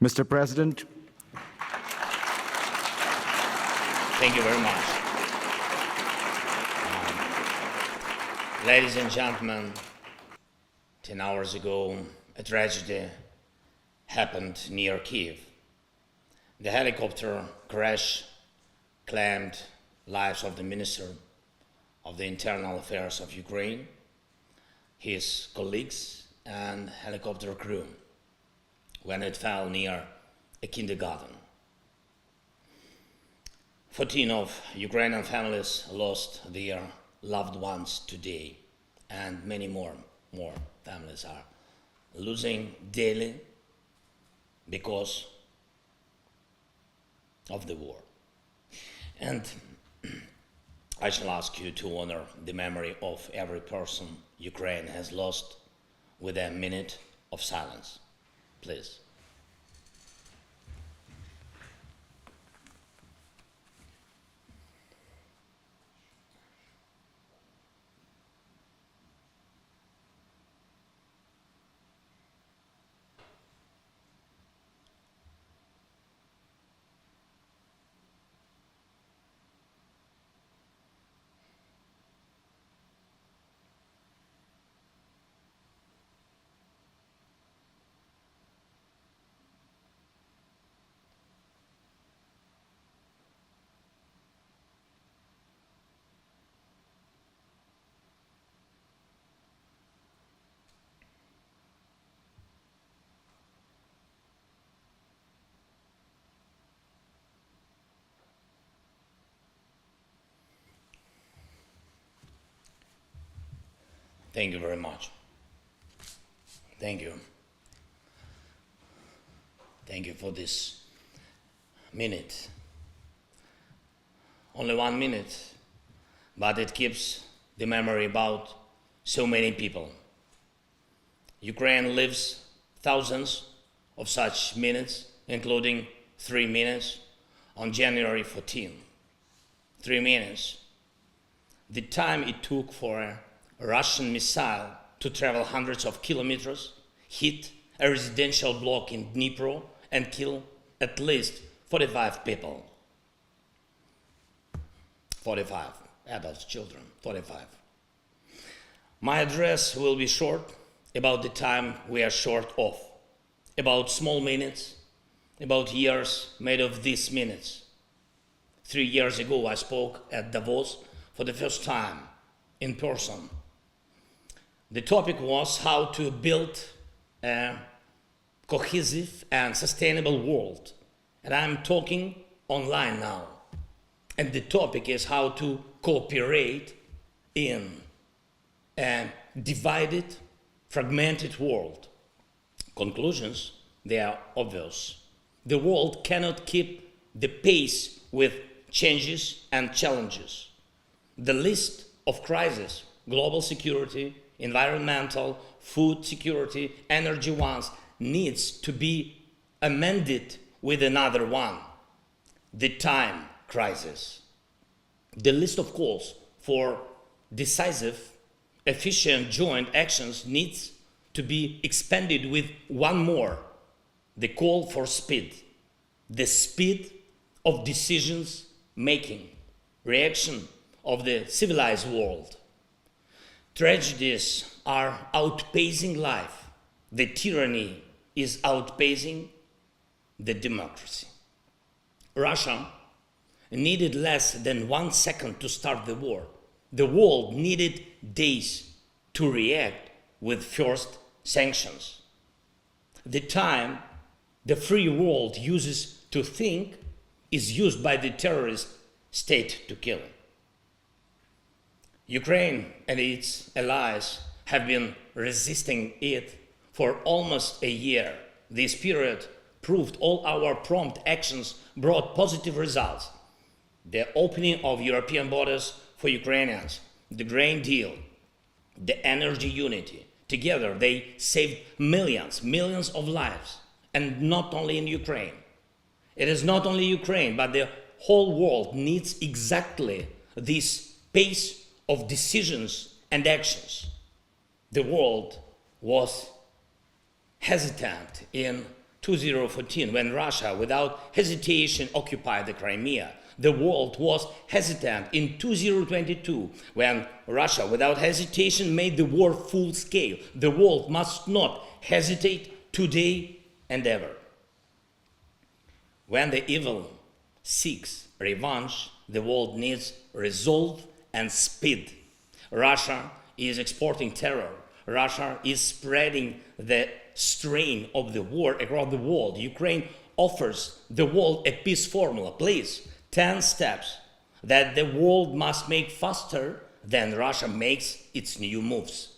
Mr. President. Thank you very much. Ladies and gentlemen, 10 hours ago, a tragedy happened near Kyiv. The helicopter crash claimed lives of the Minister of the Internal Affairs of Ukraine, his colleagues, and helicopter crew when it fell near a kindergarten. 14 of Ukrainian families lost their loved ones today, and many more families are losing daily because of the war. And I shall ask you to honor the memory of every person Ukraine has lost with a minute of silence, please. Thank you very much. Thank you. Thank you for this minute. Only 1 minute, but it keeps the memory about so many people. Ukraine lives thousands of such minutes, including 3 minutes on January 14. 3 minutes. The time it took for a Russian missile to travel hundreds of kilometers, hit a residential block in Dnipro and kill at least 45 people. 45 adults, children, 45. My address will be short, about the time we are short of, about small minutes, about years made of these minutes. 3 years ago I spoke at Davos for the first time in person. The topic was how to build a cohesive and sustainable world. And I'm talking online now. And the topic is how to cooperate in a divided, fragmented world. Conclusions, they are obvious. The world cannot keep the pace with changes and challenges. The list of crises, global security, environmental, food security, energy ones, needs to be amended with another one, the time crisis. The list of calls for decisive, efficient joint actions needs to be expanded with one more, the call for speed, the speed of decisions making, reaction of the civilized world. Tragedies are outpacing life. The tyranny is outpacing the democracy. Russia needed less than 1 second to start the war. The world needed days to react with first sanctions. The time the free world uses to think is used by the terrorist state to kill. Ukraine and its allies have been resisting it for almost a year. This period proved all our prompt actions brought positive results. The opening of European borders for Ukrainians, the grain deal, the energy unity. Together they saved millions of lives. And not only in Ukraine. It is not only Ukraine, but the whole world needs exactly this pace of decisions and actions. The world was hesitant in 2014, when Russia, without hesitation, occupied the Crimea. The world was hesitant in 2022, when Russia, without hesitation, made the war full scale. The world must not hesitate today and ever. When the evil seeks revenge, the world needs resolve and speed. Russia is exporting terror. Russia is spreading the strain of the war across the world. Ukraine offers the world a peace formula. Please, 10 steps that the world must make faster than Russia makes its new moves.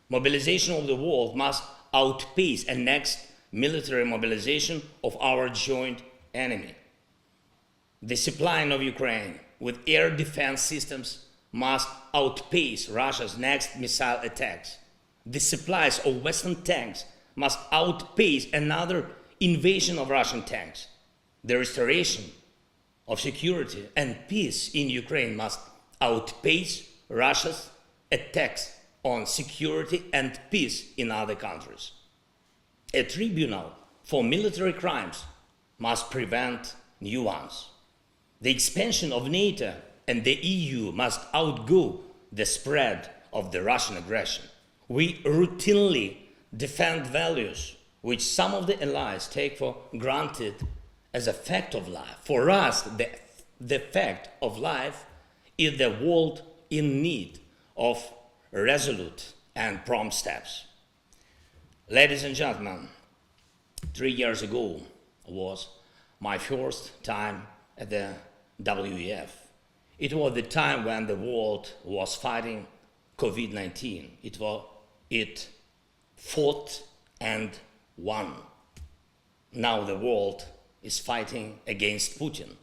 Mobilization of the world must outpace a next military mobilization of our joint enemy. The supplying of Ukraine with air defense systems must outpace Russia's next missile attacks. The supplies of Western tanks must outpace another invasion of Russian tanks. The restoration of security and peace in Ukraine must outpace Russia's attacks on security and peace in other countries. A tribunal for military crimes must prevent new ones. The expansion of NATO and the EU must outgo the spread of the Russian aggression. We routinely defend values which some of the allies take for granted as a fact of life. For us, the fact of life is the world in need of resolute and prompt steps. Ladies and gentlemen, 3 years ago was my first time at the WEF. It was the time when the world was fighting COVID-19. It fought and won. Now the world is fighting against Putin.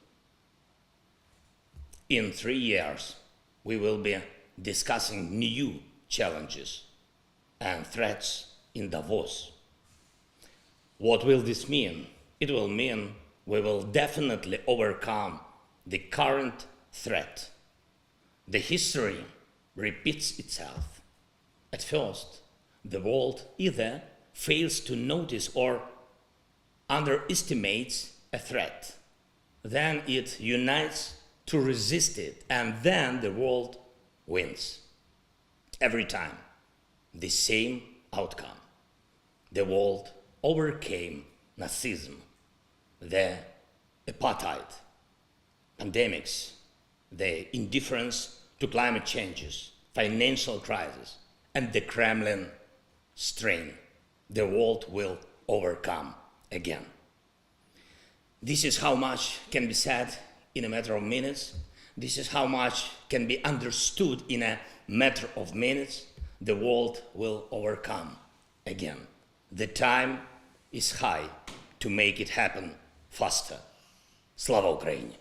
In 3 years, we will be discussing new challenges and threats in Davos. What will this mean? It will mean we will definitely overcome the current threat. The history repeats itself. At first, the world either fails to notice or underestimates a threat. Then it unites to resist it, and then the world wins. Every time, the same outcome. The world overcame Nazism, the apartheid, pandemics, the indifference to climate changes, financial crisis, and the Kremlin strain. The world will overcome again. This is how much can be said in a matter of minutes. This is how much can be understood in a matter of minutes. The world will overcome again. The time is high to make it happen faster. Slava Ukraini!